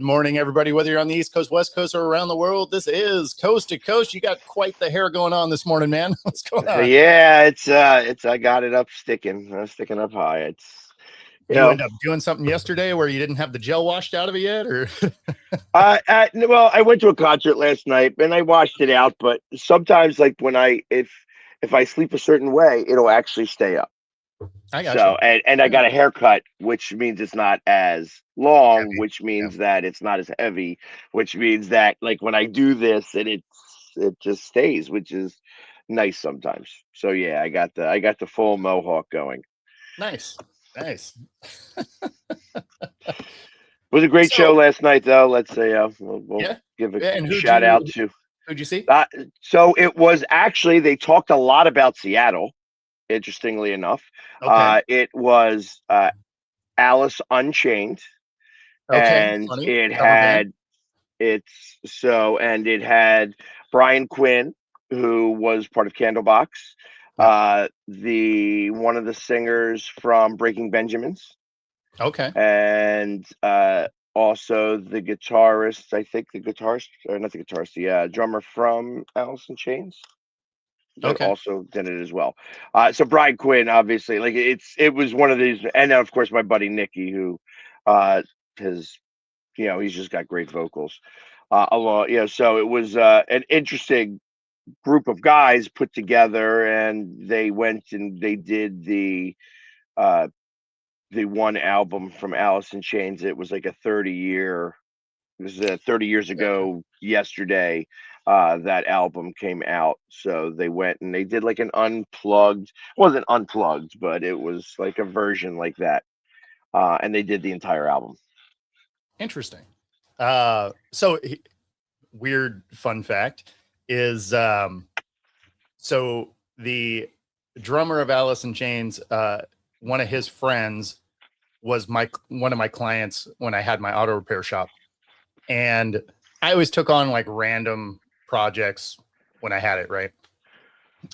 morning, everybody. Whether you're on the East Coast, West Coast, or around the world, this is Coast to Coast. You got quite the hair going on this morning, man. What's going on? Yeah, it's I got it up sticking up high. It's You end up doing something yesterday where you didn't have the gel washed out of it yet, or well, I went to a concert last night and I washed it out, but sometimes like when if I sleep a certain way, it'll actually stay up. I got So you. and I got a haircut, which means it's not as long, Heavy. which means that it's not as heavy, which means that like when I do this and it just stays, which is nice sometimes. So yeah, I got the full mohawk going. Nice. It was a great show So, last night, though. Let's say we'll yeah. give a Yeah, and shout out to. who'd you see? So it was actually they talked a lot about Seattle. Interestingly enough, Okay. it was Alice Unchained, Okay. and Funny. it Cover band. had it had Brian Quinn, who was part of Candlebox, the one of the singers from Breaking Benjamins. Okay. And also the guitarist, I think the guitarist, or not the guitarist, the drummer from Alice in Chains that Okay. also did it as well. So Brian Quinn, obviously, like it was one of these, and then of course my buddy Nicky, who has, he's just got great vocals. So it was an interesting group of guys put together, and they went and they did uh, the one album from Alice in Chains. It was like a 30-year. It was 30 years Gotcha. ago yesterday. That album came out, so they went and they did like an unplugged. It wasn't unplugged, but it was like a version like that, and they did the entire album. Interesting. Weird fun fact is so the drummer of Alice in Chains, one of his friends was one of my clients when I had my auto repair shop, and I always took on like random projects when I had it, right?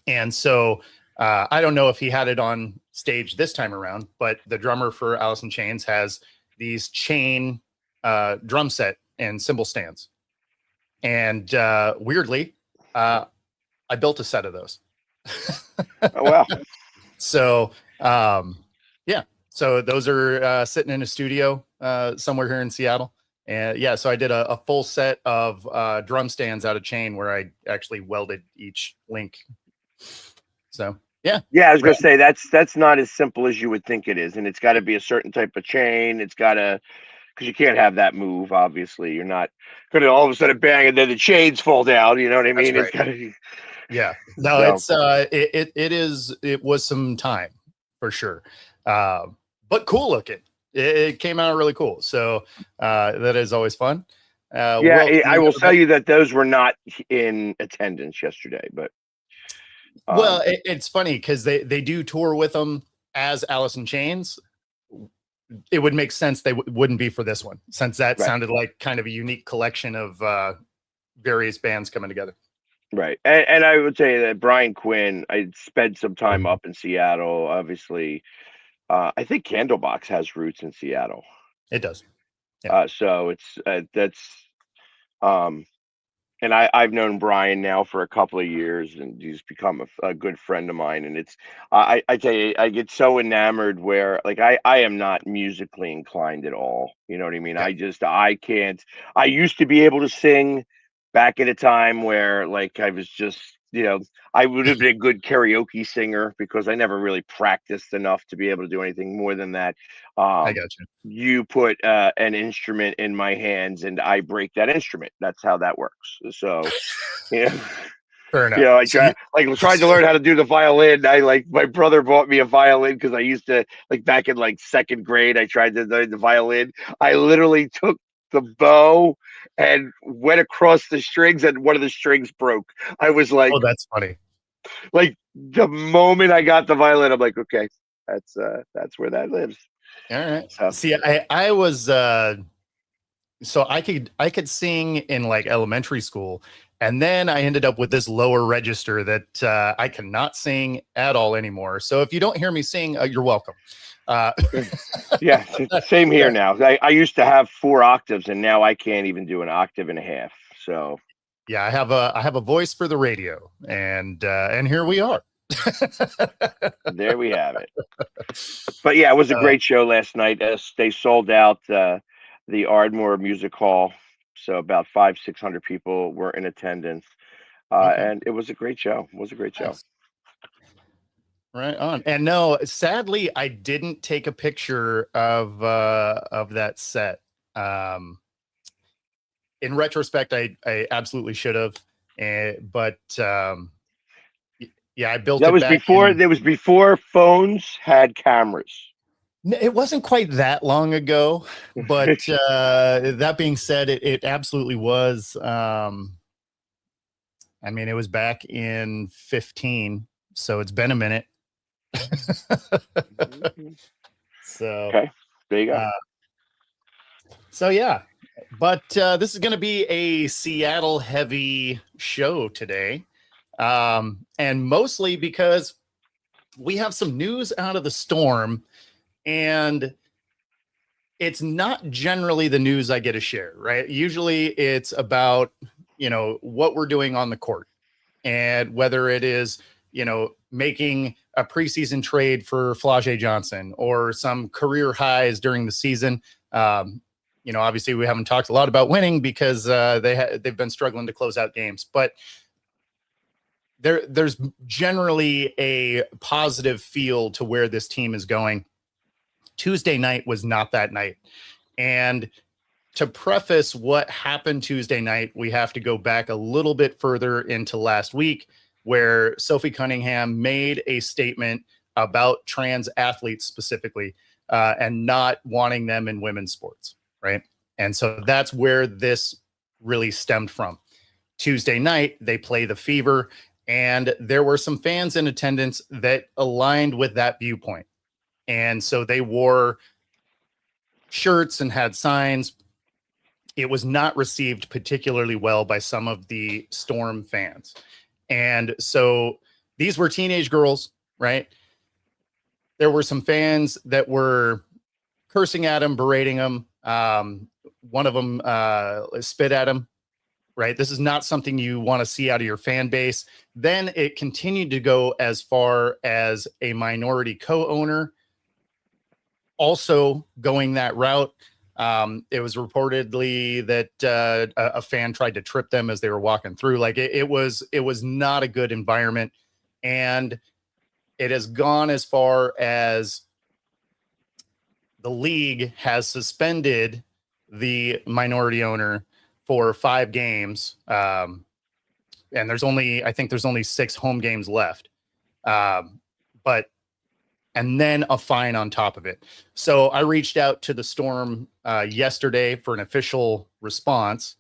And so I don't know if he had it on stage this time around, but the drummer for Alice in Chains has these chain drum set and cymbal stands. And weirdly, I built a set of those. Oh wow! So yeah, so those are sitting in a studio somewhere here in Seattle. And yeah, so I did a full set of drum stands out of chain where I actually welded each link. So yeah. I was gonna say that's not as simple as you would think it is, and it's got to be a certain type of chain. It's got to because you can't have that move. Obviously, you're not going to all of a sudden bang and then the chains fall down. You know what I mean? That's It's got to. Yeah. No, So. it was some time for sure. But cool looking. It came out really cool. So that is always fun. I will tell you that those were not in attendance yesterday, but it's funny because they do tour with them as Alice in Chains. It would make sense they wouldn't be for this one, since that sounded like kind of a unique collection of various bands coming together. Right. And I would say that Brian Quinn, I spent some time up in Seattle. Obviously, I think Candlebox has roots in Seattle. It does. Yeah. So it's that's and I've known Brian now for a couple of years, and he's become a good friend of mine. And it's I tell you, I get so enamored where like I am not musically inclined at all. You know what I mean? Yeah. I can't. I used to be able to sing back at a time where like I was just I would have been a good karaoke singer because I never really practiced enough to be able to do anything more than that. I got you. You put an instrument in my hands and I break that instrument. That's how that works. So, yeah. Fair enough. I tried to learn how to do the violin. My brother bought me a violin because I used to back in second grade. I tried to learn the violin. I literally took the bow and went across the strings, and one of the strings broke. I was like, "Oh, that's funny." Like the moment I got the violin, I'm like, okay, that's where that lives. All right. So. See, I was so I could sing in like elementary school, and then I ended up with this lower register that I cannot sing at all anymore. So if you don't hear me sing, you're welcome. Uh, Yeah, same here now. I used to have 4 octaves, and now I can't even do an octave and a half. So yeah, I have a voice for the radio, and here we are. there we have it. But yeah, it was a Uh, great show last night. They sold out the Ardmore Music Hall, so about 500-600 people were in attendance, okay, and it was a great show. It was a great show. nice. Right on. And no, sadly, I didn't take a picture of that set. Um, in retrospect, I absolutely should have. But yeah, I built That it was back before. in. There was before phones had cameras. It wasn't quite that long ago, but that being said, it absolutely was. I mean, it was back in 15, so it's been a minute. So, Okay, there you go. uh, so yeah, but this is going to be a Seattle heavy show today, and mostly because we have some news out of the storm, and it's not generally the news I get to share, right? Usually it's about, what we're doing on the court, and whether it is, making a preseason trade for Flau'jae Johnson or some career highs during the season. Obviously we haven't talked a lot about winning because they've been struggling to close out games, but there's generally a positive feel to where this team is going. Tuesday night was not that night. And to preface what happened Tuesday night, we have to go back a little bit further into last week, where Sophie Cunningham made a statement about trans athletes specifically, and not wanting them in women's sports, right? And so that's where this really stemmed from. Tuesday night, they play the Fever, and there were some fans in attendance that aligned with that viewpoint. And so they wore shirts and had signs. It was not received particularly well by some of the Storm fans. And so these were teenage girls, right? There were some fans that were cursing at him, berating him. One of them spit at him, right? This is not something you want to see out of your fan base. Then it continued to go as far as a minority co-owner also going that route. It was reportedly that a fan tried to trip them as they were walking through. Like it was not a good environment, and it has gone as far as the league has suspended the minority owner for 5 games. And I think there's only 6 home games left. But and then a fine on top of it. So I reached out to the Storm yesterday for an official response,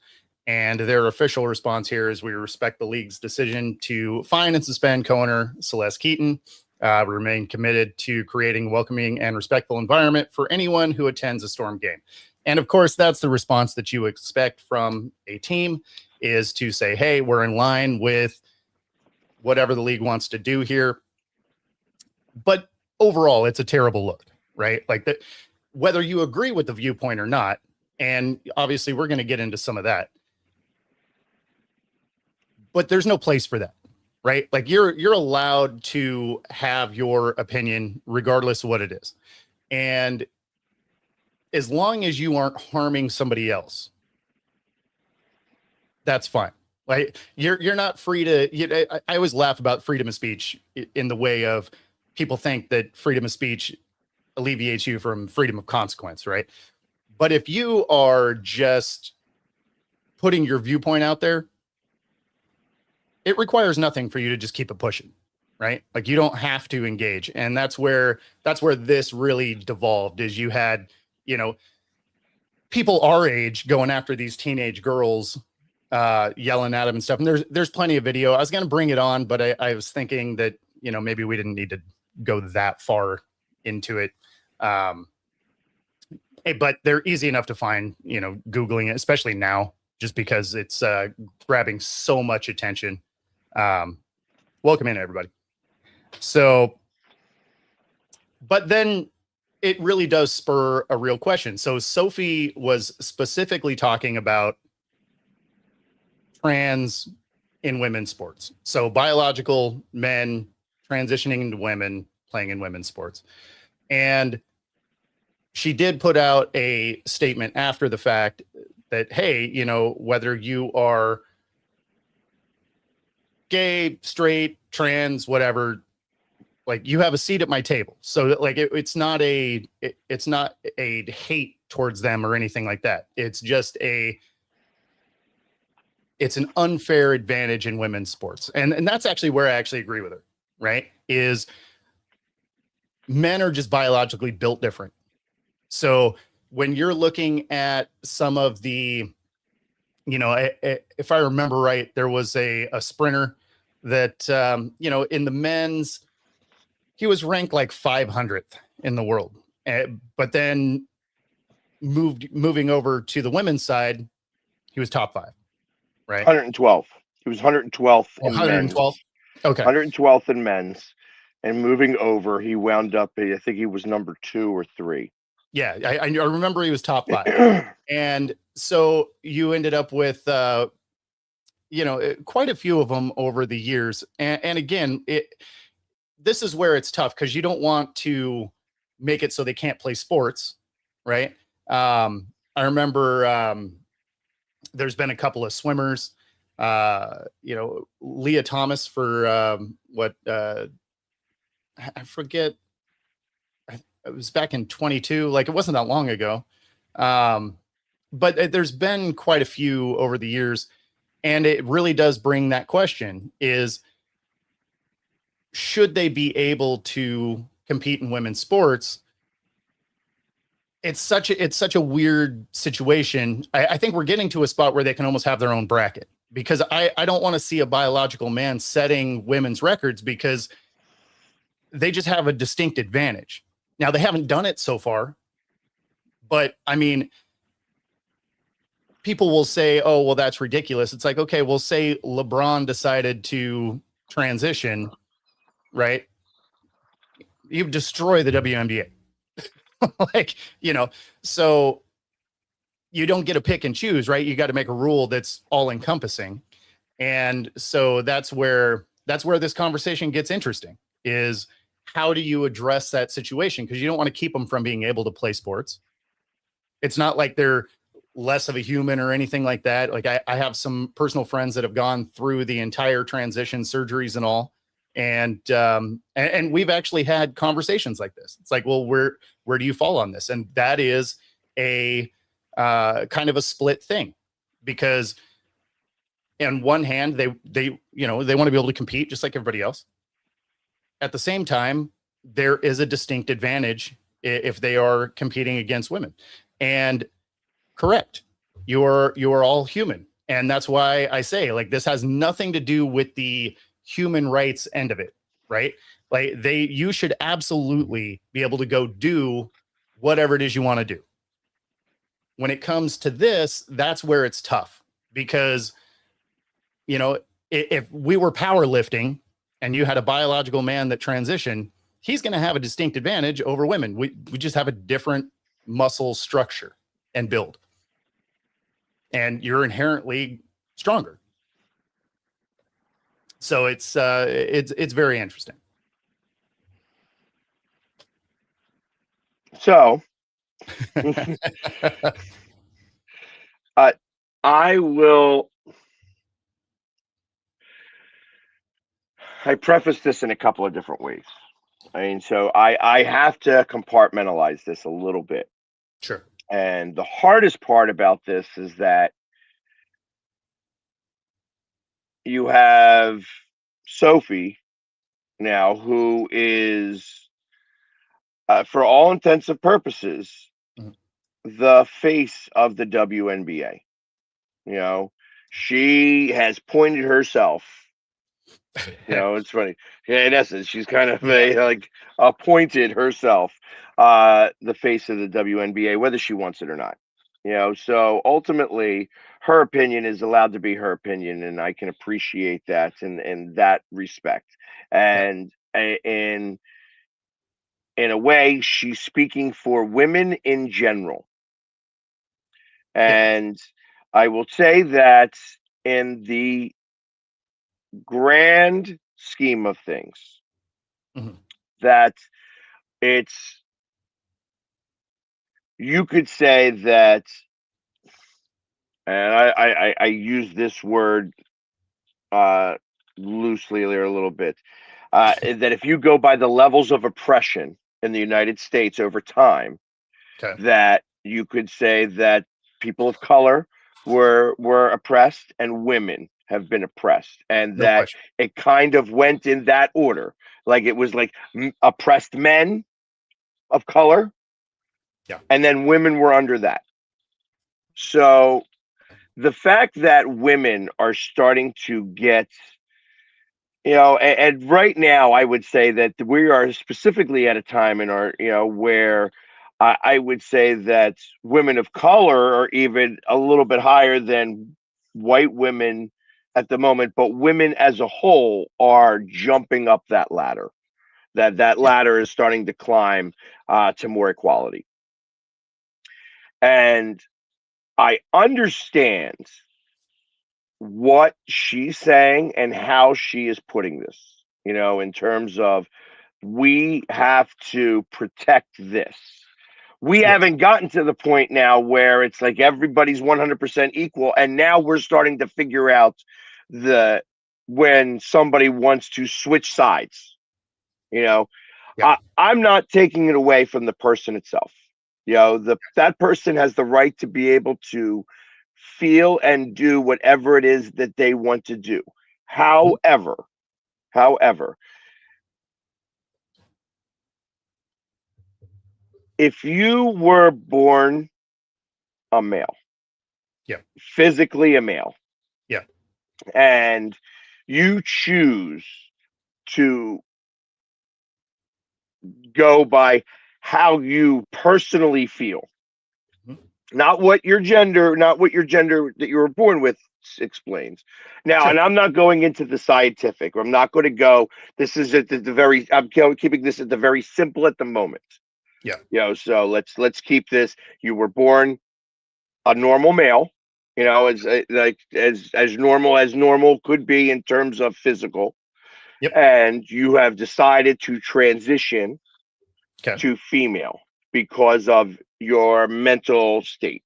and their official response here is: we respect the league's decision to fine and suspend co-owner Celeste Keaton. We remain committed to creating a welcoming and respectful environment for anyone who attends a Storm game. And of course, that's the response that you expect from a team, is to say, hey, we're in line with whatever the league wants to do here. But overall, it's a terrible look, right? Like that, whether you agree with the viewpoint or not, and obviously we're going to get into some of that, but there's no place for that, right? Like you're allowed to have your opinion regardless of what it is. And as long as you aren't harming somebody else, that's fine. Like you're not free to, I always laugh about freedom of speech in the way of people think that freedom of speech alleviates you from freedom of consequence, right? But if you are just putting your viewpoint out there, it requires nothing for you to just keep it pushing, right? Like you don't have to engage. And that's where this really devolved, is you had, people our age going after these teenage girls, yelling at them and stuff. And there's plenty of video. I was going to bring it on, but I was thinking that, maybe we didn't need to go that far into it. but they're easy enough to find, Googling it, especially now, just because it's grabbing so much attention. Welcome in, everybody. So, but then it really does spur a real question. So Sophie was specifically talking about trans in women's sports. So biological men transitioning into women, playing in women's sports. And she did put out a statement after the fact that, hey, whether you are gay, straight, trans, whatever, like, you have a seat at my table. So like, it's not a hate towards them or anything like that. It's just it's an unfair advantage in women's sports. And that's actually where I actually agree with her, right? Is men are just biologically built different. So when you're looking at some of the, if I remember right, there was a sprinter that, in the men's, he was ranked like 500th in the world. But then moving over to the women's side, he was top 5, right? 112. He was 112th in 112. Okay. 112th in men's, and moving over, he wound up. I think he was number 2 or 3. Yeah, I remember he was top 5, and so you ended up with, quite a few of them over the years. And again, this is where it's tough, because you don't want to make it so they can't play sports, right? I remember there's been a couple of swimmers, Leah Thomas for I forget. It was back in 22. Like, it wasn't that long ago. But there's been quite a few over the years. And it really does bring that question is, should they be able to compete in women's sports? It's such a weird situation. I think we're getting to a spot where they can almost have their own bracket, because I don't want to see a biological man setting women's records, because they just have a distinct advantage. Now, they haven't done it so far, but I mean, people will say, oh, well, that's ridiculous. It's like, okay, well, say LeBron decided to transition, right? You destroy the WNBA. Like, so you don't get to pick and choose, right? You got to make a rule that's all encompassing. And so that's where this conversation gets interesting, is how do you address that situation? Because you don't want to keep them from being able to play sports. It's not like they're less of a human or anything like that. Like, I have some personal friends that have gone through the entire transition, surgeries and all. And we've actually had conversations like this. It's like, well, where do you fall on this? And that is a kind of a split thing, because on one hand, they want to be able to compete just like everybody else. At the same time, there is a distinct advantage if they are competing against women. And correct, you are all human. And that's why I say, like, this has nothing to do with the human rights end of it, right? Like, you should absolutely be able to go do whatever it is you want to do. When it comes to this, that's where it's tough, because, if we were powerlifting and you had a biological man that transitioned, he's going to have a distinct advantage over women. We just have a different muscle structure and build, and you're inherently stronger. So it's very interesting. So I preface this in a couple of different ways. I mean, so I have to compartmentalize this a little bit. Sure. And the hardest part about this is that you have Sophie now, who is, for all intents and purposes, the face of the WNBA. She has pointed herself. It's funny. Yeah, in essence, she's kind of appointed herself the face of the WNBA, whether she wants it or not. So ultimately, her opinion is allowed to be her opinion, and I can appreciate that in that respect. Yeah. And in a way, she's speaking for women in general. Yeah. And I will say that in the grand scheme of things, Mhm. that it's, you could say that, and I use this word uh, loosely or a little bit, that if you go by the levels of oppression in the United States over time, Okay. that you could say that people of color were oppressed and women have been oppressed, and No that question. it kind of went in that order. Like it was like oppressed men of color, Yeah. and then women were under that. So the fact that women are starting to get, and right now I would say that we are specifically at a time in our, where I would say that women of color are even a little bit higher than white women at the moment, but women as a whole are jumping up that ladder. That Yeah. ladder is starting to climb to more equality. And I understand what she's saying and how she is putting this, in terms of we have to protect this. We Yes. haven't gotten to the point now where it's like everybody's 100% equal. And now we're starting to figure out the when somebody wants to switch sides, you know, Yeah. I'm not taking it away from the person itself. That person has the right to be able to feel and do whatever it is that they want to do. Mhm. However, if you were born a male, Yeah. physically a male, Yeah. and you choose to go by how you personally feel, Mhm. not what your gender that you were born with explains. Now, Sure. and I'm not going into the scientific. I'm not going to go. This is at the very. I'm keeping this at the very simple at the moment. Yeah. So let's keep this. You were born a normal male. As like as normal could be in terms of physical, Yep. and you have decided to transition Okay. to female because of your mental state.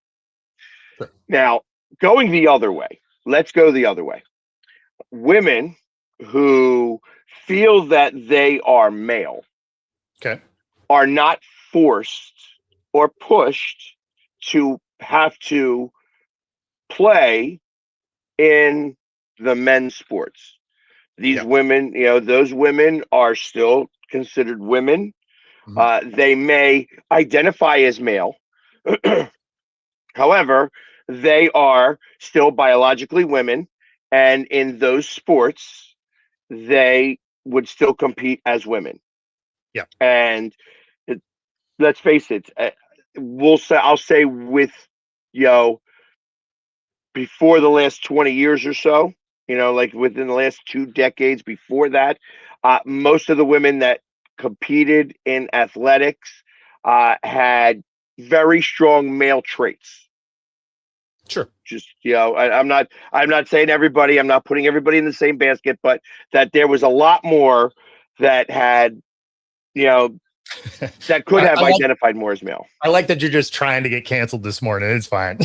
Sure. Now, going the other way, let's go the other way. Women who feel that they are male Okay. are not forced or pushed to have to play in the men's sports. These Yeah. women, those women are still considered women. Mhm. They may identify as male. However, they are still biologically women, and in those sports, they would still compete as women. Yeah. And it, let's face it, I'll say with you know before the last 20 years or so, like within the last 2 decades before that, most of the women that competed in athletics had very strong male traits. Sure. Just I'm not saying everybody, I'm not putting everybody in the same basket, but that there was a lot more that had, you know that could I, have I like identified more as male. I like that you're just trying to get canceled this morning. It's fine.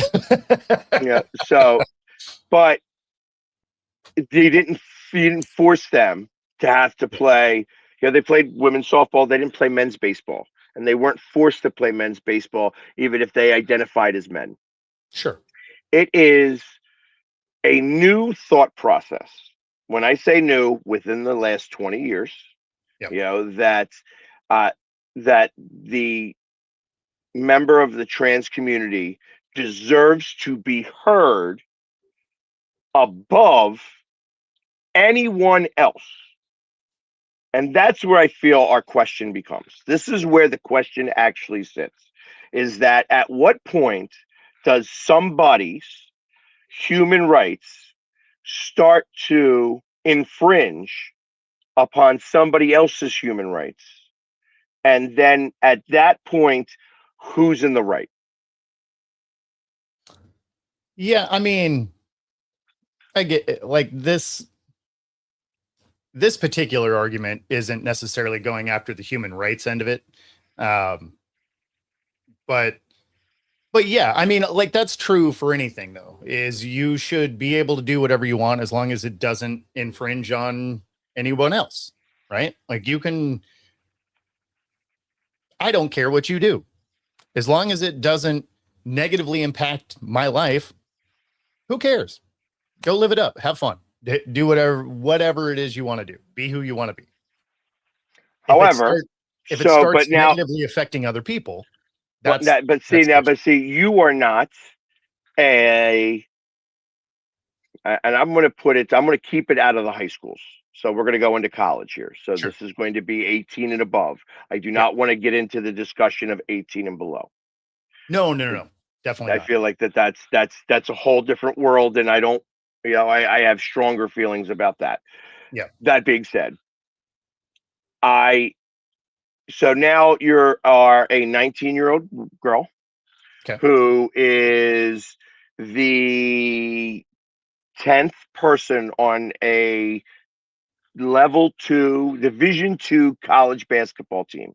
So, but they didn't you didn't force them to have to play. They played women's softball. They didn't play men's baseball, and they weren't forced to play men's baseball, even if they identified as men. Sure. It is a new thought process. When I say new, within the last 20 years, Yeah. that uh, that the member of the trans community deserves to be heard above anyone else. And that's where I feel our question becomes. This is where the question actually sits, is that at what point does somebody's human rights start to infringe upon somebody else's human rights? And then at that point, who's in the right? Yeah, I mean, I get it. Like this particular argument isn't necessarily going after the human rights end of it. Um, but yeah, I mean, like that's true for anything though, is you should be able to do whatever you want as long as it doesn't infringe on anyone else, right? Like you can, I don't care what you do. As long as it doesn't negatively impact my life, who cares? Go live it up, have fun. Do whatever it is you want to do. Be who you want to be. However, If it so but starts now, negatively affecting other people, but that's see, you are not a, and I'm going to put it, I'm going to keep it out of the high schools. So we're going to go into college here. So sure. this is going to be 18 and above. I do Yeah. not want to get into the discussion of 18 and below. No. Definitely I not. feel like that's a whole different world, and I don't, I have stronger feelings about that. Yeah. That being said, I so now you are a 19-year-old girl Okay. who is the 10th person on a level 2 division 2 college basketball team,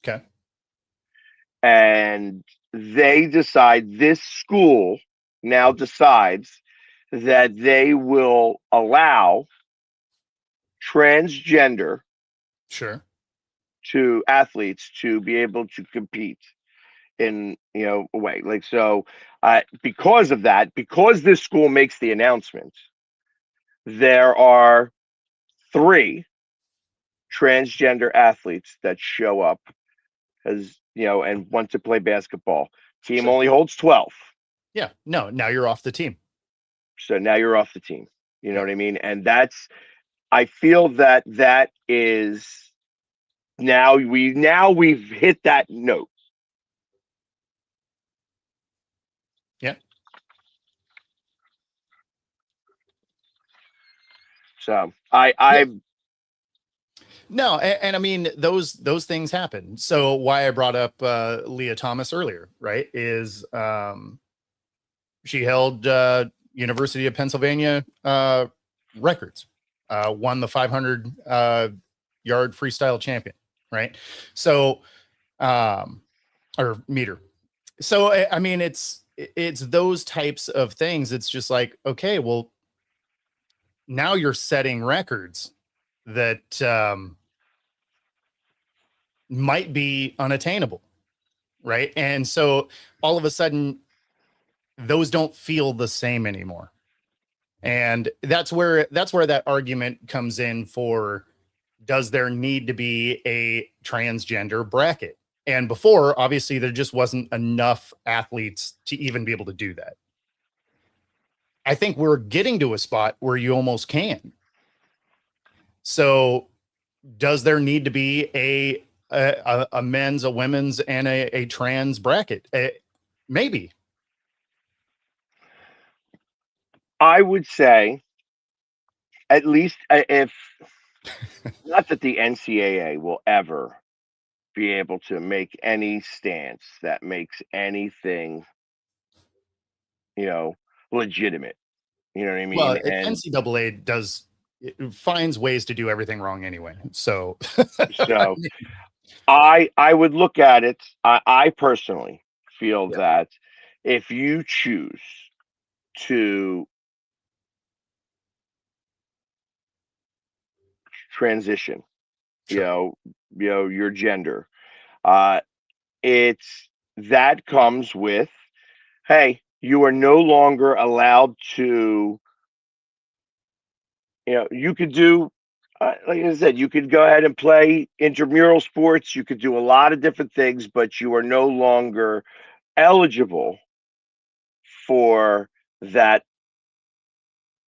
Okay. and this school now decides that they will allow transgender Sure. to athletes to be able to compete in, a way, like, so because of that, because this school makes the announcement, there are 3 transgender athletes that show up, as and want to play basketball. Team Sure. only holds 12. Yeah. No, now you're off the team. So now you're off the team. You know Yeah. what I mean? And I feel that is, we've hit that note. Yeah. So Yeah. I No, and I mean those things happen. So why I brought up Leah Thomas earlier, right? Is she held University of Pennsylvania records, won the 500 yard freestyle champion, right? So or meter. So I mean it's those types of things. It's just like, okay, well, now you're setting records that might be unattainable, right? And so all of a sudden those don't feel the same anymore. And that's where that argument comes in for, does there need to be a transgender bracket? And before, obviously, there just wasn't enough athletes to even be able to do that. I think we're getting to a spot where you almost can. So, does there need to be a men's, a women's, and a trans bracket? Maybe. I would say, at least, if not that the NCAA will ever be able to make any stance that makes anything, legitimate. You know what I mean? Well, And NCAA does, it finds ways to do everything wrong anyway. So, so I would look at it. I personally feel yeah, that if you choose to transition, sure, your gender, uh, it's that comes with, hey, you are no longer allowed to, you could do, like I said, you could go ahead and play intramural sports. You could do a lot of different things, but you are no longer eligible for that.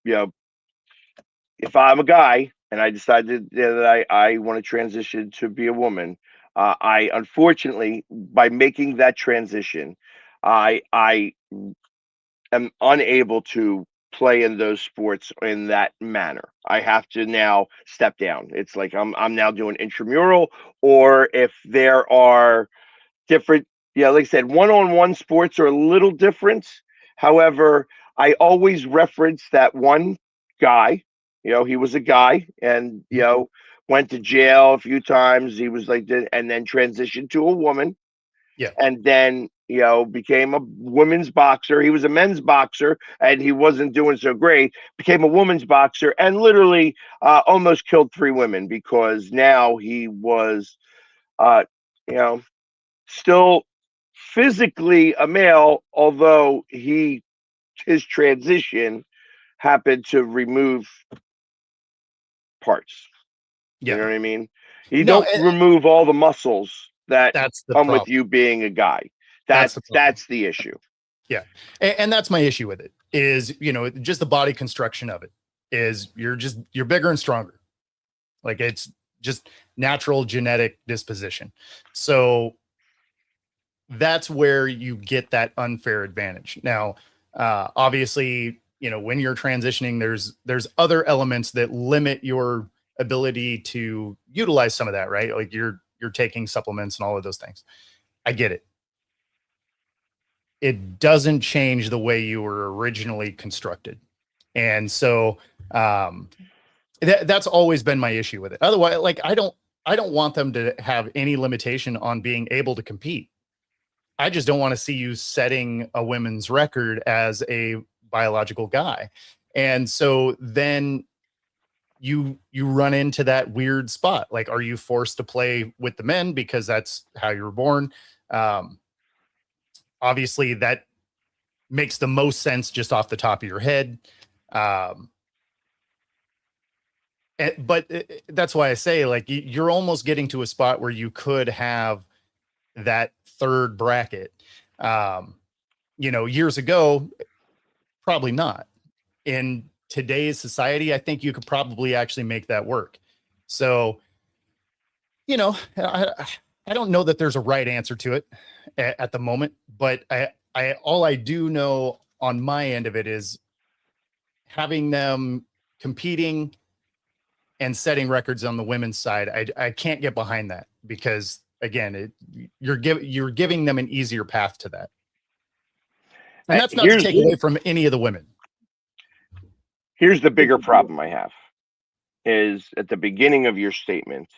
If I'm a guy and I decided that I want to transition to be a woman. I unfortunately, by making that transition, I am unable to play in those sports in that manner. I have to now step down. It's like I'm now doing intramural, or if there are different, yeah, like I said, one-on-one sports are a little different. However, I always reference that one guy. He was a guy, and went to jail a few times. He was like, and then transitioned to a woman, Yeah. and then became a women's boxer. He was a men's boxer, and he wasn't doing so great. Became a women's boxer, and literally almost killed 3 women because now he was, uh, you know, still physically a male, although his transition happened to remove parts. You Yeah. know what I mean? You No, don't remove all the muscles that that's the come with problem. you being a guy. That's That's the problem. that's the issue. Yeah. And that's my issue with it is, just the body construction of it is you're bigger and stronger. Like it's just natural genetic disposition. So that's where you get that unfair advantage. Now, obviously, when you're transitioning, there's other elements that limit your ability to utilize some of that, right? Like you're taking supplements and all of those things. I get it. It doesn't change the way you were originally constructed. And so that's always been my issue with it. Otherwise, like I don't want them to have any limitation on being able to compete. I just don't want to see you setting a women's record as a biological guy. And so then you run into that weird spot. Like, are you forced to play with the men because that's how you were born? Obviously, that makes the most sense just off the top of your head. But that's why I say, like, you're almost getting to a spot where you could have that third bracket. Years ago, probably not. In today's society, I think you could probably actually make that work. So, I don't know that there's a right answer to it at the moment, but I all I do know on my end of it is having them competing and setting records on the women's side. I can't get behind that because again, you're giving them an easier path to that. And that's not to take away from any of the women. Here's the bigger problem I have is at the beginning of your statement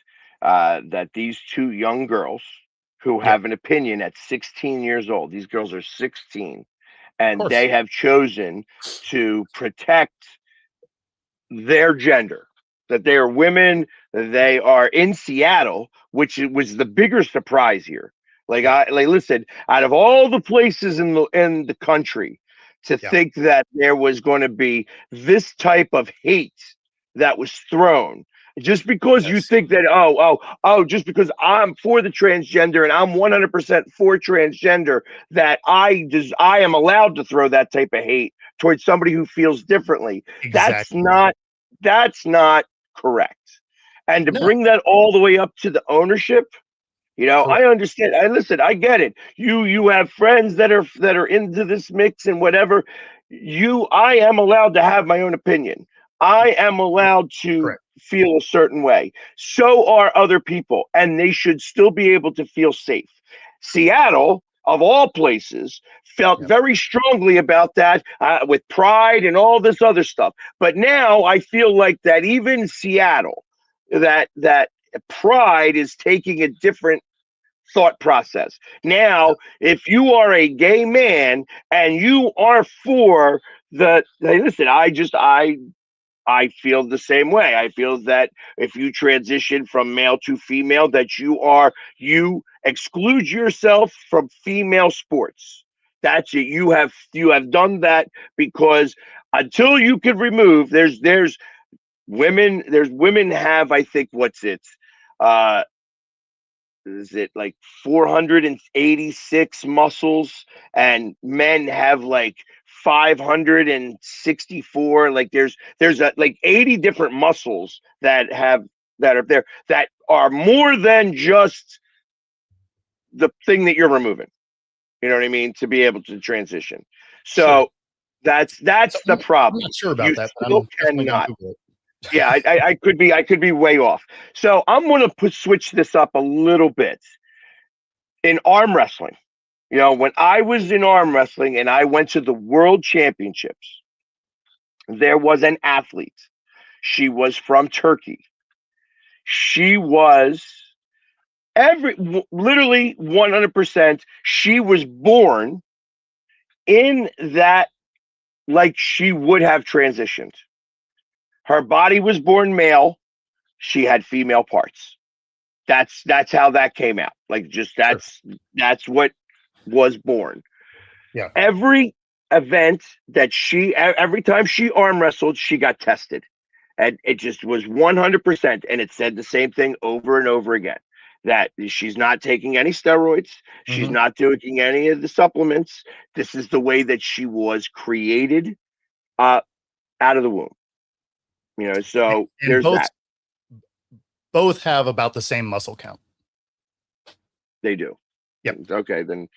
that these 2 young girls who have an opinion at 16 years old, these girls are 16, and they have chosen to protect their gender, that they are women, that they are in Seattle, which was the bigger surprise here. Like listen, out of all the places in the country to think that there was going to be this type of hate that was thrown just because you think that just because I'm for the transgender and I'm 100% for transgender, that I am allowed to throw that type of hate towards somebody who feels differently. Exactly. That's not correct. And to bring that all the way up to the ownership, I understand. I get it. You have friends that are into this mix and whatever. I am allowed to have my own opinion. I am allowed to feel a certain way. So are other people, and they should still be able to feel safe. Seattle, of all places, felt very strongly about that with pride and all this other stuff. But now I feel like that even Seattle, that pride is taking a different thought process. Now, if you are a gay man and you are for listen, I feel the same way. I feel that if you transition from male to female, that you exclude yourself from female sports. That's it. You have done that because until you can remove, there's women have, I think, is it like 486 muscles, and men have like 564. Like there's like 80 different muscles that are there that are more than just the thing that you're removing. You know what I mean? To be able to transition. So Sure. that's So the I'm problem. not sure about You that, but still I'm definitely gonna cannot. Google it. Yeah, I could be way off. So I'm gonna switch this up a little bit in arm wrestling. You know, when I was in arm wrestling and I went to the world championships, there was an athlete. She was from Turkey. She was literally 100%. She was born in that, like she would have transitioned. Her body was born male. She had female parts. That's how that came out. Like just Sure. that's what was born. Yeah. Every event that every time she arm wrestled, she got tested. And it just was 100%. And it said the same thing over and over again, that she's not taking any steroids. She's Mhm. not taking any of the supplements. This is the way that she was created out of the womb. You know, so And there's that. both have about the same muscle count. They do. Yep. Okay, then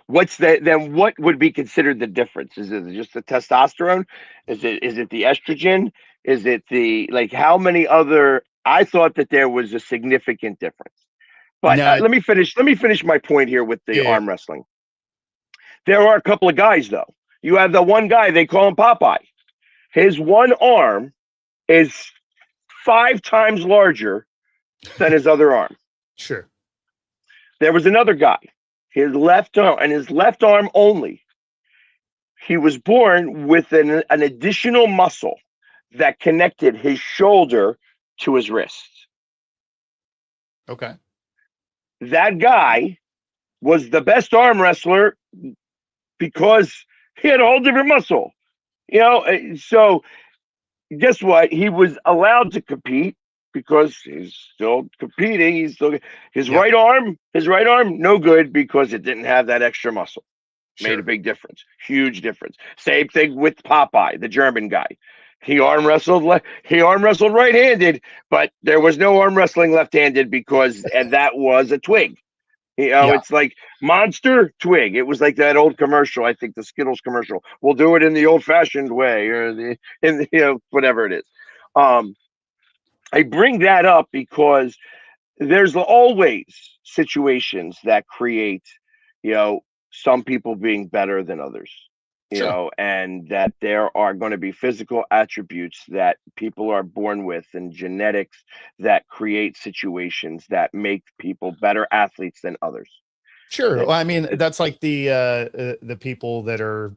then what would be considered the difference? Is it just the testosterone? Is it the estrogen? Is it the, like, how many other? I thought that there was a significant difference. But No, let me finish my point here with the yeah, arm wrestling. There are a couple of guys though. You have the one guy, they call him Popeye. His one arm is 5 times larger than his other arm. sure. There was another guy, his left arm only. He was born with an additional muscle that connected his shoulder to his wrist. Okay. That guy was the best arm wrestler because he had a whole different muscle. You know, so guess what? He was allowed to compete because he's still competing. He's still Yeah, his right arm, no good because it didn't have that extra muscle. Made a sure. big difference, huge difference. Same thing with Popeye, the German guy. He arm wrestled right-handed, but there was no arm wrestling left-handed because, and that was a twig. You know, Yeah, it's like Monster Twig. It was like that old commercial. I think the Skittles commercial. We'll do it in the old-fashioned way, or whatever it is. Um, I bring that up because there's always situations that create, you know, some people being better than others, you sure. know, and that there are going to be physical attributes that people are born with and genetics that create situations that make people better athletes than others. Sure. Well, I It's mean, that's like the people that are,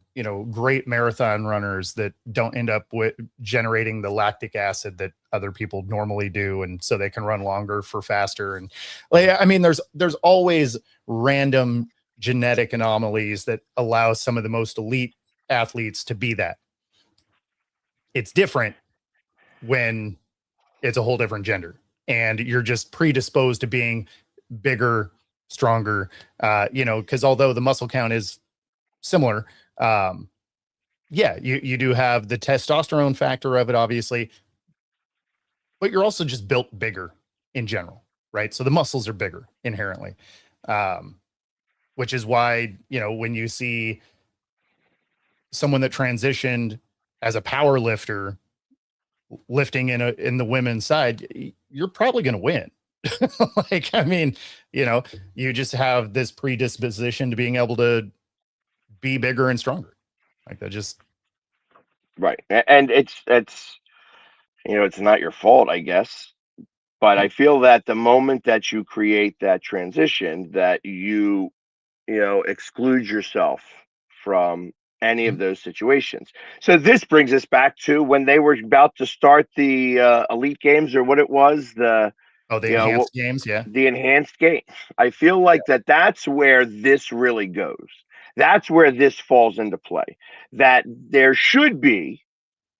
great marathon runners that don't end up with generating the lactic acid that other people normally do, and so they can run longer for faster. And like, I mean, there's always random genetic anomalies that allow some of the most elite athletes to be that. It's different when it's a whole different gender and you're just predisposed to being bigger, stronger, because although the muscle count is similar, yeah, you do have the testosterone factor of it, obviously, but you're also just built bigger in general, right? So the muscles are bigger inherently, um, which is why, when you see someone that transitioned as a power lifter lifting in the women's side, you're probably going to win. Like, I mean, you just have this predisposition to being able to be bigger and stronger. Like that just right. And it's it's not your fault, I guess. But I no, feel that the moment that you create that transition, that exclude yourself from any of mhm. those situations. So this brings us back to when they were about to start the elite games, or what it was, the Oh, the you know what enhanced games, yeah. the enhanced game. I feel like that's where this really goes. That's where this falls into play. That there should be,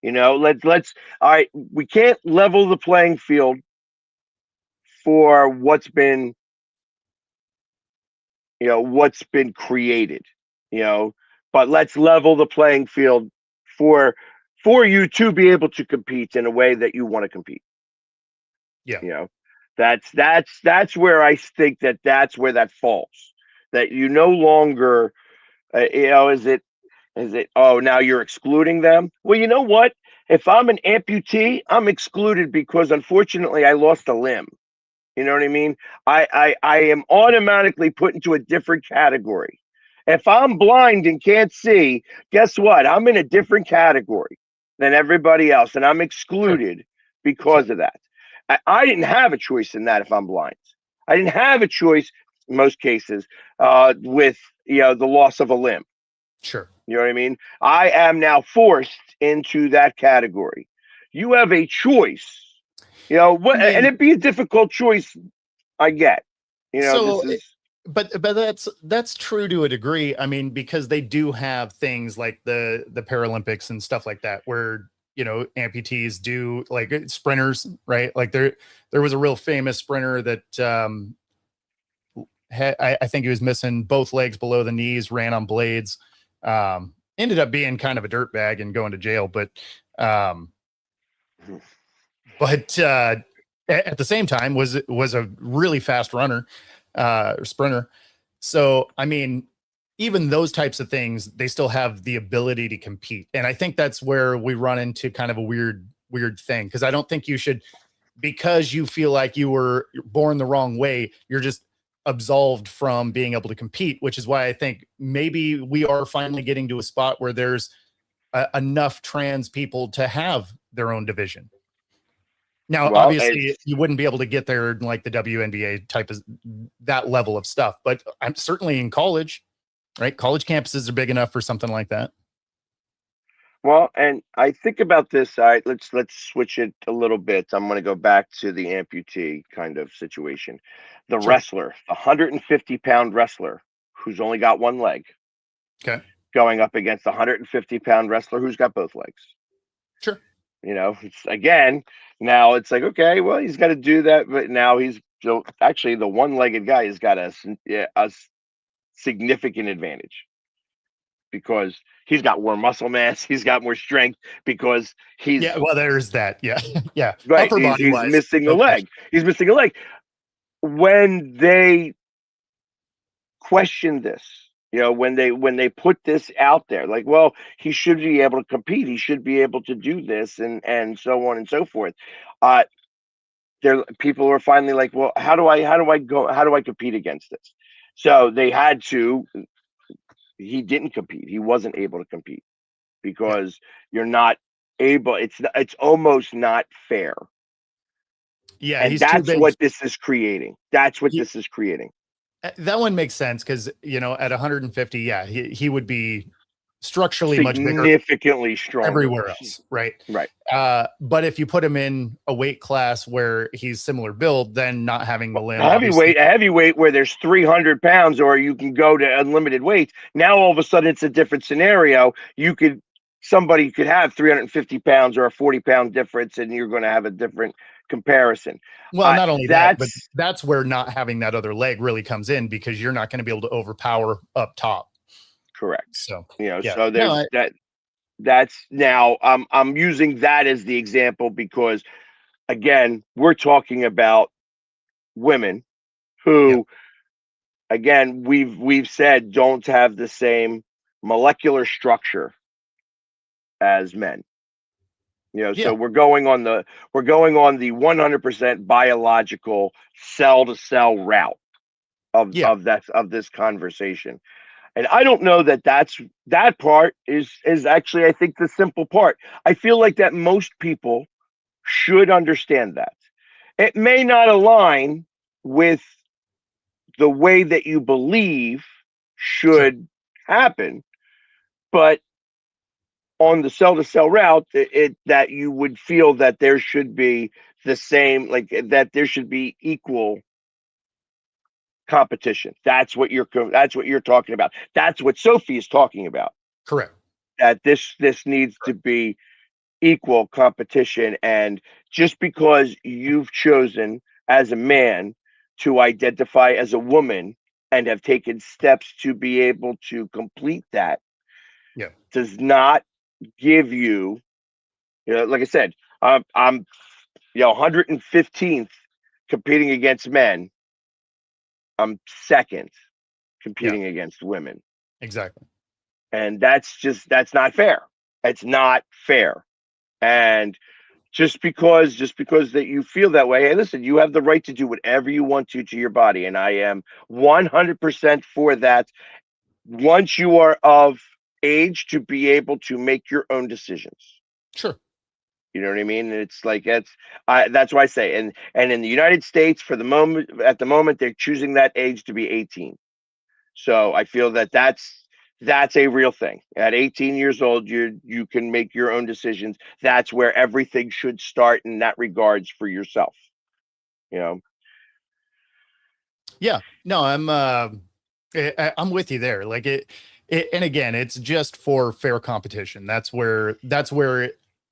let's all right, we can't level the playing field for what's been created, you know, but let's level the playing field for you to be able to compete in a way that you want to compete. Yeah. You know, that's where I think that's where that falls. That you no longer, is it, oh, now you're excluding them? Well, you know what? If I'm an amputee, I'm excluded because unfortunately I lost a limb. You know what I mean? I am automatically put into a different category. If I'm blind and can't see, guess what? I'm in a different category than everybody else, and I'm Sure. excluded because of that. I didn't have a choice in that if I'm blind. I didn't have a choice in most cases with the loss of a limb. Sure. You know what I mean? I am now forced into that category. You have a choice. I And mean, it'd be a difficult choice. I get. This so is but that's true to a degree. I mean, because they do have things like the Paralympics and stuff like that, where amputees do, like, sprinters, right? Like there was a real famous sprinter that I think he was missing both legs below the knees, ran on blades, ended up being kind of a dirtbag and going to jail, but um, but at the same time was a really fast runner, sprinter. So, I mean, even those types of things, they still have the ability to compete. And I think that's where we run into kind of a weird thing. Cause I don't think you should, because you feel like you were born the wrong way, you're just absolved from being able to compete, which is why I think maybe we are finally getting to a spot where there's enough trans people to have their own division. Now, well, obviously, you wouldn't be able to get there in like the WNBA type of that level of stuff, but I'm certainly in college, right? College campuses are big enough for something like that. well, and I think about this. All right, let's switch it a little bit. I'm going to go back to the amputee kind of situation. The Sure. wrestler, the 150-pound wrestler who's only got one leg, Okay. going up against the 150-pound wrestler who's got both legs. Sure. It's again, now it's like, okay, well, he's got to do that, but now he's actually the one-legged guy has got a significant advantage because he's got more muscle mass, he's got more strength because he's Yeah. Well, there's that. Yeah. Yeah. right, Upper he's body he's wise, missing a no leg. question. He's missing a leg. When they question this, when they put this out there, like, well, he should be able to compete, he should be able to do this, and so on and so forth. Uh, there people are finally like, well, how do I compete against this? So they had to. He didn't compete. He wasn't able to compete Yeah. because you're not able. It's almost not fair, Yeah. and He's too that's big. what this is creating. That's what this is creating. That one makes sense because, at 150, yeah, he would be structurally much bigger Significantly stronger. everywhere else, right? Right. But if you put him in a weight class where he's similar build, then not having the limb, A heavyweight where there's 300 pounds, or you can go to unlimited weights. Now all of a sudden it's a different scenario. Somebody could have 350 pounds or a 40-pound difference, and you're going to have a different comparison. well, not only that, but That's that's where not having that other leg really comes in, because you're not going to be able to overpower up top. correct. So, yeah, So no, there's that. That's now I'm using that as the example because again, we're talking about women yeah, who, again, we've said don't have the same molecular structure as men. yeah, So we're going on the 100% biological cell to cell route of yeah, of that of this conversation. And I don't know that part is actually, I think, the simple part. I feel like that most people should understand that. It may not align with the way that you believe sure, should happen, but on the cell to cell route, that you would feel that there should be the same, like that there should be equal competition. That's what you're talking about. That's what Sophie is talking about. correct. That this needs to be equal competition, and just because you've chosen as a man to identify as a woman and have taken steps to be able to complete that, does not give you, like I said, I'm 115th competing against men. I'm second Yeah, competing against women. exactly. And that's not fair. It's not fair. And just because that you feel that way, hey, listen, you have the right to do whatever you want to your body. And I am 100% for that. Once you are of age to be able to make your own decisions. Sure. You know what I mean? And it's like that's why I say, and in the United States, at the moment, they're choosing that age to be 18. So I feel that that's a real thing. At 18 years old, you can make your own decisions. That's where everything should start in that regards for yourself. Yeah. No, I'm with you there. Like and again, it's just for fair competition. That's where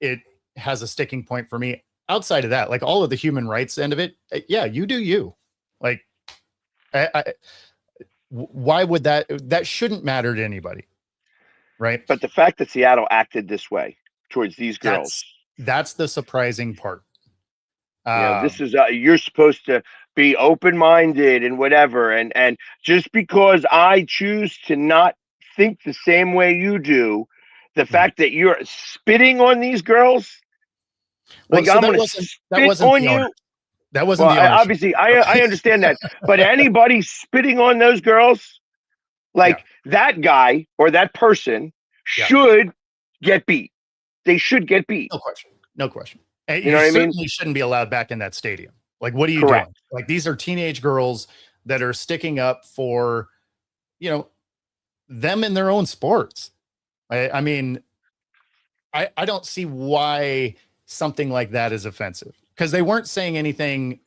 it has a sticking point for me. Outside of that, like all of the human rights end of it, yeah, you do you. Like, why would that shouldn't matter to anybody, right? But the fact that Seattle acted this way towards these girls, that's the surprising part. This is you're supposed to be open-minded and whatever, and just because I choose to not think the same way you do, the fact that you're spitting on these girls, like I'm going to spit on you. That wasn't the ownership. Obviously, I understand that, but anybody spitting on those girls, like that guy or that person should get beat. They should get beat. No question. You know what I mean? Certainly shouldn't be allowed back in that stadium. Like, what are you doing? Like, these are teenage girls that are sticking up for, them in their own sports. I mean, I don't see why something like that is offensive, because they weren't saying anything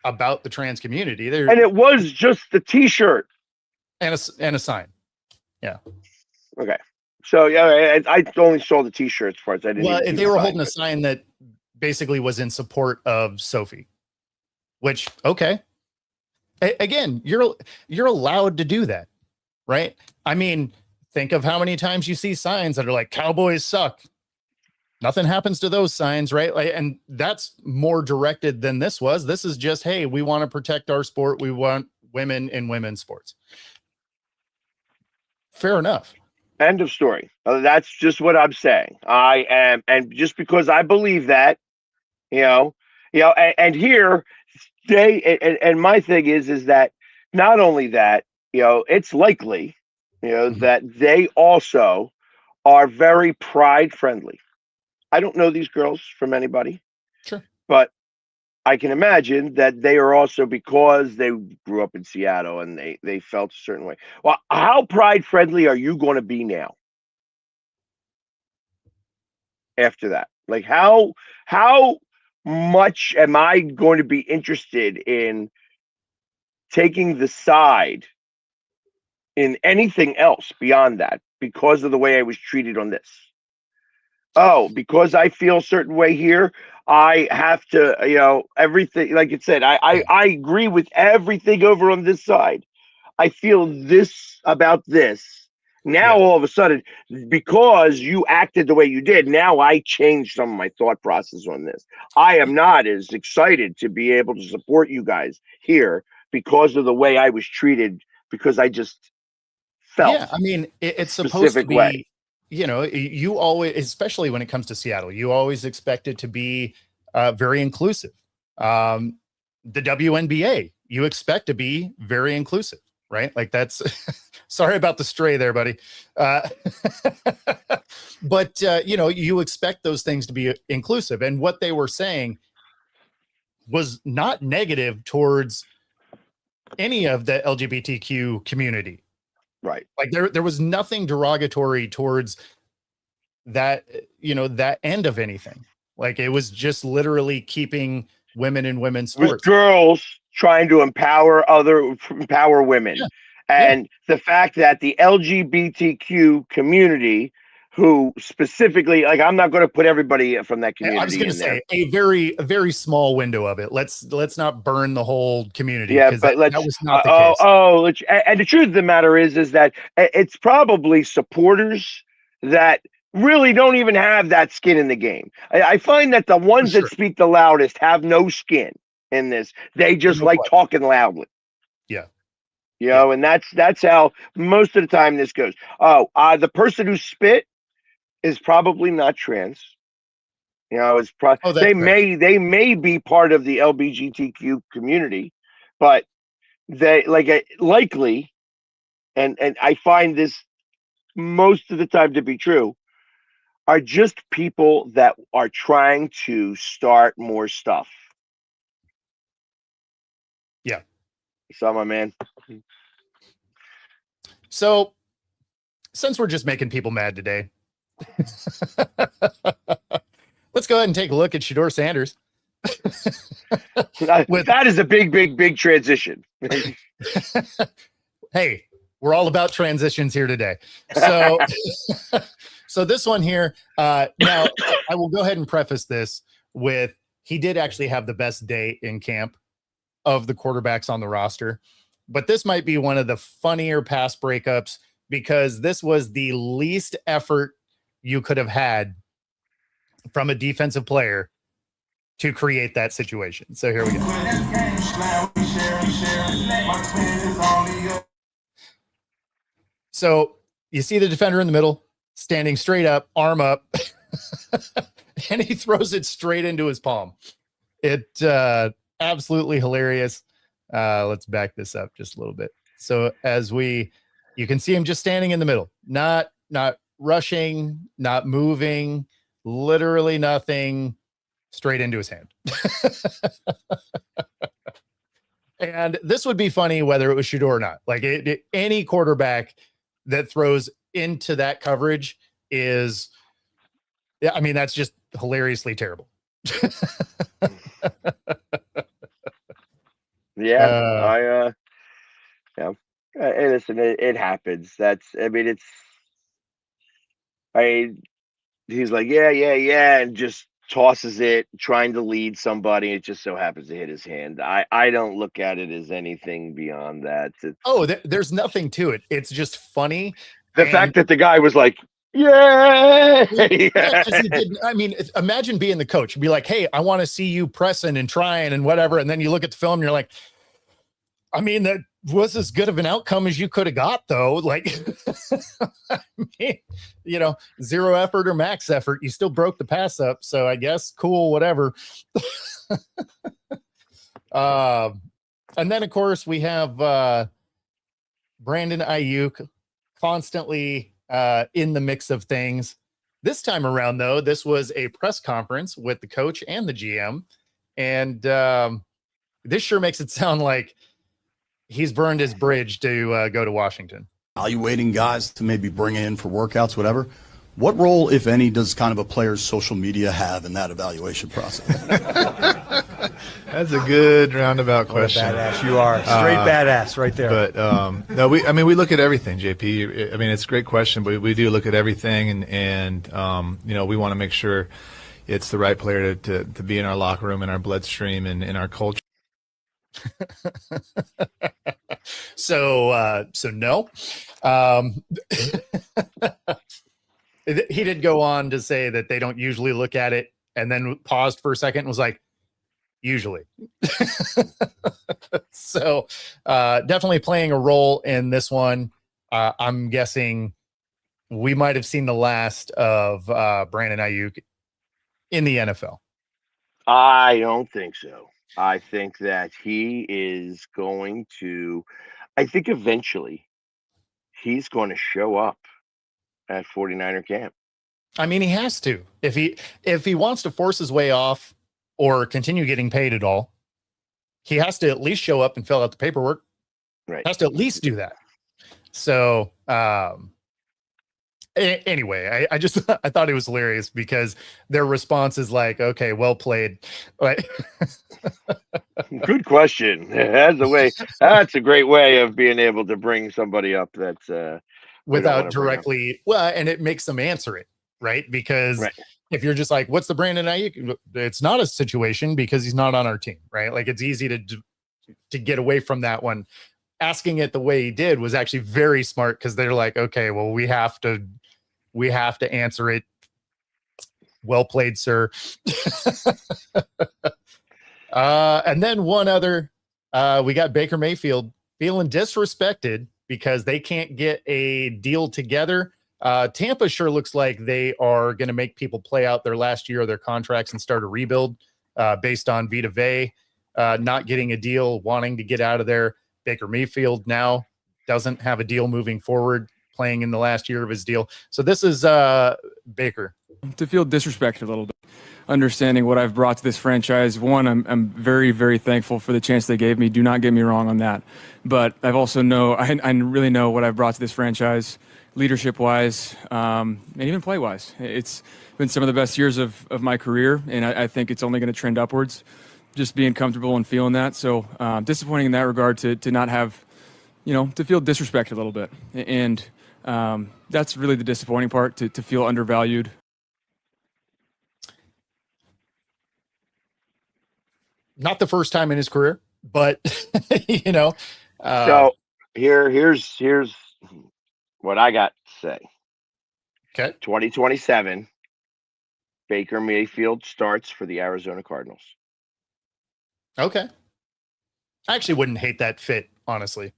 about the trans community. And it was just the T-shirt and a sign. Yeah. Okay. So yeah, I only saw the T-shirts parts. I didn't. Well, they were holding a sign that basically was in support of Sophie, which, okay. Again, you're allowed to do that, right? I mean, think of how many times you see signs that are like "Cowboys suck." Nothing happens to those signs, right? Like, and that's more directed than this was. This is just, hey, we want to protect our sport. We want women in women's sports. Fair enough. End of story. That's just what I'm saying. I am, and just because I believe that, and here and my thing is that not only that, it's likely, that they also are very pride friendly. I don't know these girls from anybody, sure, but I can imagine that they are also, because they grew up in Seattle and they felt a certain way. Well, how pride friendly are you going to be now? After that, like how much am I going to be interested in taking the side in anything else beyond that because of the way I was treated on this? Oh, because I feel a certain way here, I have to, everything, like it said, I agree with everything over on this side. I feel this about this. Now, all of a sudden, because you acted the way you did, now I changed some of my thought process on this. I am not as excited to be able to support you guys here because of the way I was treated, because I just felt. Yeah, I mean, it's supposed to be. Way. You always, especially when it comes to Seattle, you always expect it to be very inclusive. The WNBA, you expect to be very inclusive, right? Like that's, sorry about the stray there, buddy. But, you expect those things to be inclusive. And what they were saying was not negative towards any of the LGBTQ community. Right. Like there was nothing derogatory towards that, that end of anything. Like it was just literally keeping women in women's sports. With girls trying to empower women. Yeah. And the fact that the LGBTQ community, who specifically, like, I'm not going to put everybody from that community. I was going to say a very small window of it. Let's not burn the whole community. Yeah, but that was not the case. And the truth of the matter is that it's probably supporters that really don't even have that skin in the game. I find that the ones sure. that speak the loudest have no skin in this. They just No like question. talking loudly. Yeah. You know, and that's how most of the time this goes. Oh, the person who spit is probably not trans. You know, it's Oh, that's they fair. may be part of the LGBTQ community, but they likely, and I find this most of the time to be true, are just people that are trying to start more stuff. Yeah. So, my man. So, since we're just making people mad today, let's go ahead and take a look at Shedeur Sanders. That is a big transition. Hey, we're all about transitions here today. So, so this one here, now I will go ahead and preface this with he did actually have the best day in camp of the quarterbacks on the roster, but this might be one of the funnier pass breakups because this was the least effort you could have had from a defensive player to create that situation. So here we go. So you see the defender in the middle, standing straight up, arm up, and he throws it straight into his palm. It absolutely hilarious. Let's back this up just a little bit. So you can see him just standing in the middle, not rushing, not moving, literally nothing, straight into his hand. And this would be funny whether it was Shedeur or not. Like any quarterback that throws into that coverage is, I mean, that's just hilariously terrible. Yeah, yeah. Hey, listen, it happens. He's like, yeah, and just tosses it, trying to lead somebody. It just so happens to hit his hand. I don't look at it as anything beyond that. There's nothing to it. It's just funny. The fact that the guy was like, yeah. I mean, imagine being the coach. Be like, hey, I want to see you pressing and trying and whatever. And then you look at the film and you're like, I mean, that was as good of an outcome as you could have got, though. Like, I mean, you know, zero effort or max effort. You still broke the pass up. So I guess cool, whatever. And then, of course, we have Brandon Ayuk constantly in the mix of things. This time around, though, this was a press conference with the coach and the GM. And this sure makes it sound like he's burned his bridge to go to Washington. Evaluating guys to maybe bring in for workouts, whatever. What role, if any, does kind of a player's social media have in that evaluation process? That's a good roundabout question. What a badass you are. Straight badass right there. But no, we look at everything, JP. I mean, it's a great question, but we do look at everything, and you know, we want to make sure it's the right player to be in our locker room, in our bloodstream, and in our culture. So no. He did go on to say that they don't usually look at it, and then paused for a second and was like, usually. So definitely playing a role in this one. I'm guessing we might have seen the last of Brandon Ayuk in the NFL. I don't think so. I think that he is going to, I think eventually he's going to show up at 49er camp. I mean, he has to. If he wants to force his way off or continue getting paid at all, he has to at least show up and fill out the paperwork. Right. Has to at least do that. So anyway, I thought it was hilarious because their response is like, okay, well played. Like, good question. That's a great way of being able to bring somebody up that's without directly, well, and it makes them answer it, right? Because if you're just like, what's the Brandon Ayuk? It's not a situation because he's not on our team, right? Like, it's easy to get away from that one. Asking it the way he did was actually very smart because they're like, okay, well, we have to we have to answer it. Well played, sir. And then one other, we got Baker Mayfield feeling disrespected because they can't get a deal together. Tampa sure looks like they are going to make people play out their last year of their contracts and start a rebuild based on Vita Vea not getting a deal, wanting to get out of there. Baker Mayfield now doesn't have a deal moving forward, playing in the last year of his deal. So this is Baker. To feel disrespected a little bit, understanding what I've brought to this franchise. One, I'm very, very thankful for the chance they gave me. Do not get me wrong on that. But I've also I really know what I've brought to this franchise, leadership-wise, and even play-wise. It's been some of the best years of my career, and I think it's only going to trend upwards, just being comfortable and feeling that. So disappointing in that regard to not have, to feel disrespected a little bit. And that's really the disappointing part, to feel undervalued. Not the first time in his career, but So here's what I got to say. Okay. 2027, Baker Mayfield starts for the Arizona Cardinals. Okay. I actually wouldn't hate that fit, honestly.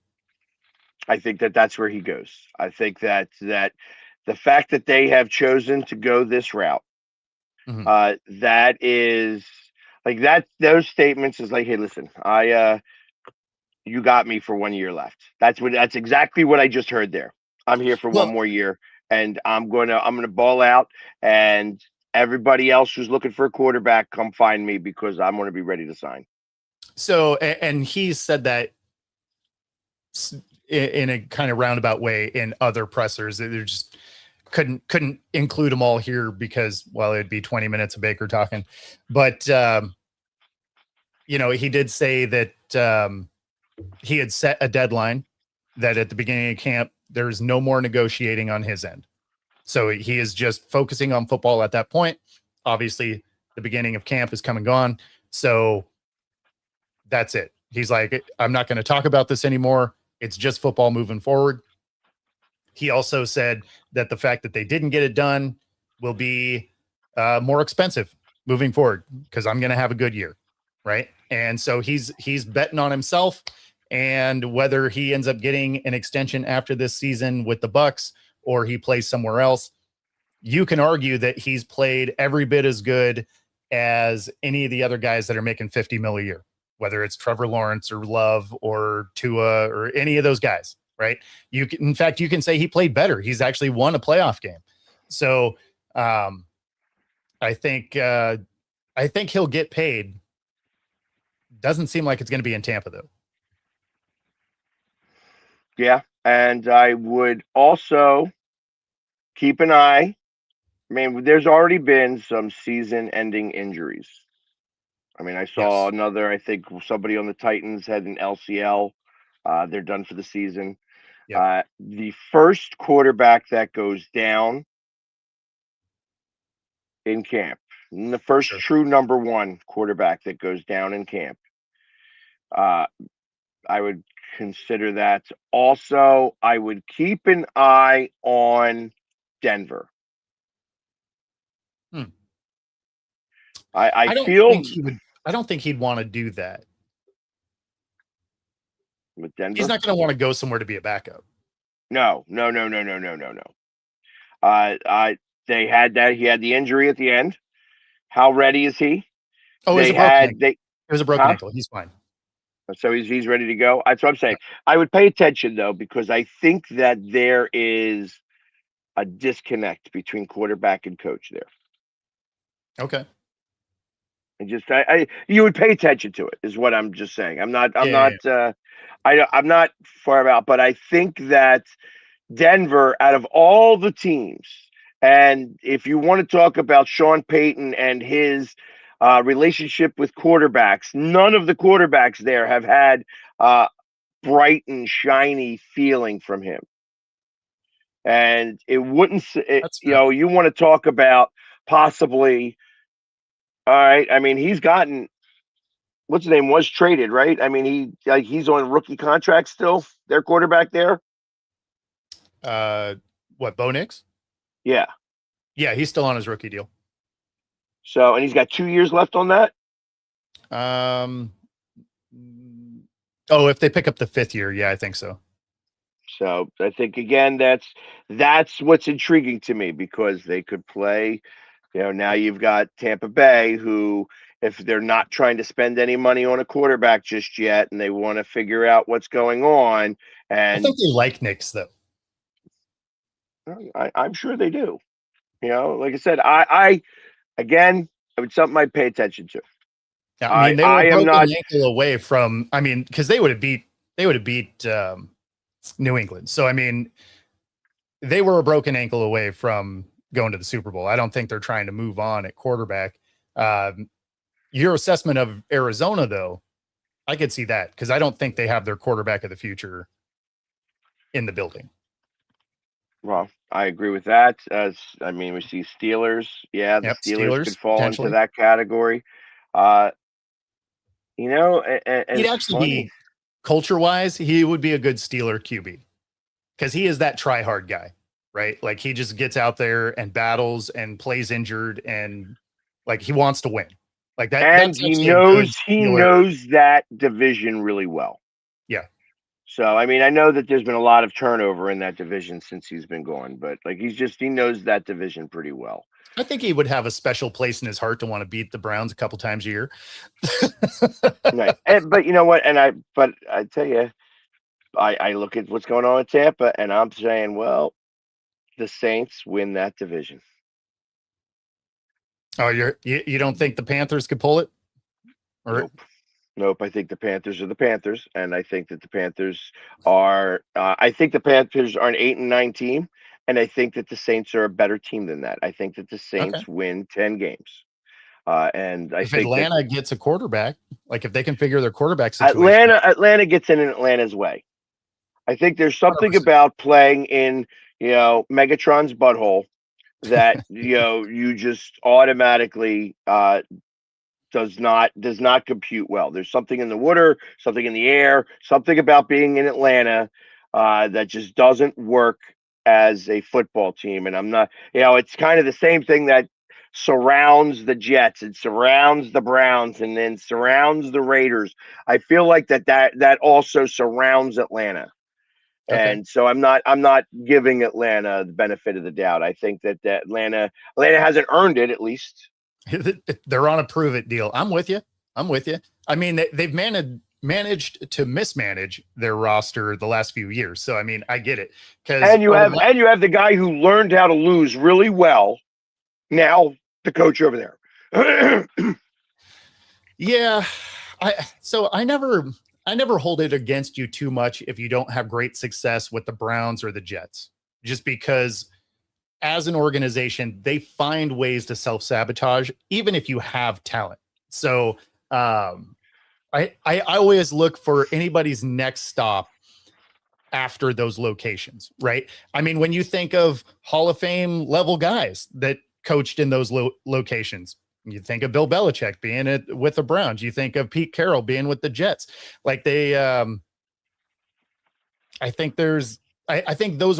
I think that's where he goes. I think that the fact that they have chosen to go this route, that is like that. Those statements is like, hey, listen, you got me for 1 year left. That's exactly what I just heard there. I'm here for one more year, and I'm gonna ball out, and everybody else who's looking for a quarterback, come find me because I'm gonna be ready to sign. So, and he said that in a kind of roundabout way in other pressers. They just couldn't include them all here because, well, it'd be 20 minutes of Baker talking. But, he did say that he had set a deadline that at the beginning of camp, there's no more negotiating on his end. So he is just focusing on football at that point. Obviously, the beginning of camp is come and gone. So that's it. He's like, I'm not going to talk about this anymore. It's just football moving forward. He also said that the fact that they didn't get it done will be more expensive moving forward because I'm going to have a good year, right? And so he's betting on himself, and whether he ends up getting an extension after this season with the Bucs or he plays somewhere else, you can argue that he's played every bit as good as any of the other guys that are making $50 million a year, whether it's Trevor Lawrence or Love or Tua or any of those guys, right? In fact, you can say he played better. He's actually won a playoff game. So I think he'll get paid. Doesn't seem like it's going to be in Tampa, though. Yeah, and I would also keep an eye. I mean, there's already been some season-ending injuries. I mean, I saw another, I think somebody on the Titans had an LCL. They're done for the season. Yep. The first quarterback that goes down in camp, and the first true number one quarterback that goes down in camp, I would consider that. Also, I would keep an eye on Denver. I don't think he'd want to do that with Denver. He's not going to want to go somewhere to be a backup. No. They had that. He had the injury at the end. How ready is he? Oh, it was a broken ankle. He's fine. So he's ready to go. That's what I'm saying. I would pay attention though, because I think that there is a disconnect between quarterback and coach there. Okay. And just you would pay attention to it is what I'm just saying. I'm not far out, but I think that Denver, out of all the teams, and if you want to talk about Sean Payton and his relationship with quarterbacks, none of the quarterbacks there have had bright and shiny feeling from him. And it wouldn't, you want to talk about possibly. All right. I mean, he's gotten, what's his name, was traded, right? I mean, he's on rookie contract still, their quarterback there. What, Bo Nix? Yeah. Yeah, he's still on his rookie deal. So, and he's got 2 years left on that. Oh, if they pick up the 5th year, yeah, I think so. So I think again that's what's intriguing to me, because they could play. Now you've got Tampa Bay, who, if they're not trying to spend any money on a quarterback just yet, and they want to figure out what's going on, I and think they like Knicks though. I'm sure they do. Like I said, I again, it's something I'd pay attention to. Yeah, I mean, they I were am broken not ankle away from. I mean, because they would have beat New England. So I mean, they were a broken ankle away from going to the Super Bowl. I don't think they're trying to move on at quarterback. Your assessment of Arizona, though, I could see that, because I don't think they have their quarterback of the future in the building. Well, I agree with that. I mean, we see Steelers. Yeah, the Yep, Steelers could fall into potentially. that category. And He'd it's actually funny. be, culture-wise, he would be a good Steeler QB, because he is that try-hard guy, right? Like, he just gets out there and battles and plays injured, and like, he wants to win. Like that, And that's he actually a good knows Steeler. that division really well. Yeah. So I mean, I know that there's been a lot of turnover in that division since he's been gone, but like he knows that division pretty well. I think he would have a special place in his heart to want to beat the Browns a couple times a year. Right. But you know what? I tell you, I look at what's going on in Tampa, and I'm saying, well, the Saints win that division. Oh, you don't think the Panthers could pull it? Or Nope. I think the Panthers are the Panthers, and I think that the Panthers are. I think the Panthers are an 8-9 team, and I think that the Saints are a better team than that. I think that the Saints win 10 games. And I if think Atlanta gets a quarterback, like if they can figure their quarterback situation, Atlanta gets in Atlanta's way. I think there's something 100%. about playing in Megatron's butthole that you just automatically does not compute well. There's something in the water, something in the air, something about being in Atlanta that just doesn't work as a football team. And I'm not, it's kind of the same thing that surrounds the Jets, it surrounds the Browns, and then surrounds the Raiders. I feel like that also surrounds Atlanta. Okay. And so I'm not giving Atlanta the benefit of the doubt. I think that Atlanta hasn't earned it, at least. They're on a prove it deal. I'm with you. I mean, they've managed to mismanage their roster the last few years. So I mean, I get it. And you have the guy who learned how to lose really well. Now the coach over there. Yeah, I never hold it against you too much if you don't have great success with the Browns or the Jets, just because as an organization, they find ways to self-sabotage, even if you have talent. So I always look for anybody's next stop after those locations, right? I mean, when you think of Hall of Fame level guys that coached in those locations, you think of Bill Belichick being with the Browns. You think of Pete Carroll being with the Jets. Like they, I think those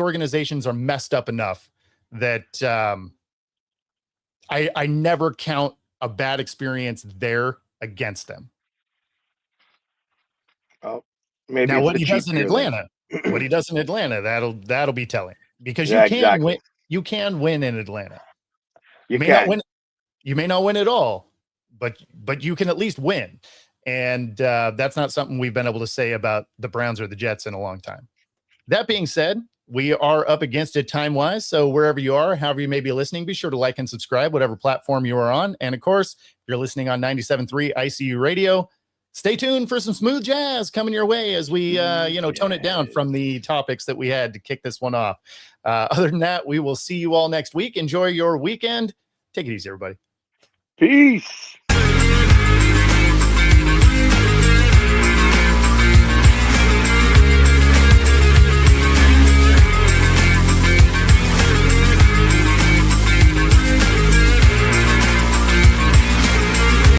organizations are messed up enough that I never count a bad experience there against them. Oh, maybe now what he does in Atlanta, that'll be telling, because you can win. You can win in Atlanta. You may not win at all, but you can at least win. And that's not something we've been able to say about the Browns or the Jets in a long time. That being said, we are up against it time-wise, so wherever you are, however you may be listening, be sure to like and subscribe, whatever platform you are on. And, of course, if you're listening on 97.3 ICU Radio, stay tuned for some smooth jazz coming your way as we, tone it down from the topics that we had to kick this one off. Other than that, we will see you all next week. Enjoy your weekend. Take it easy, everybody. Peace.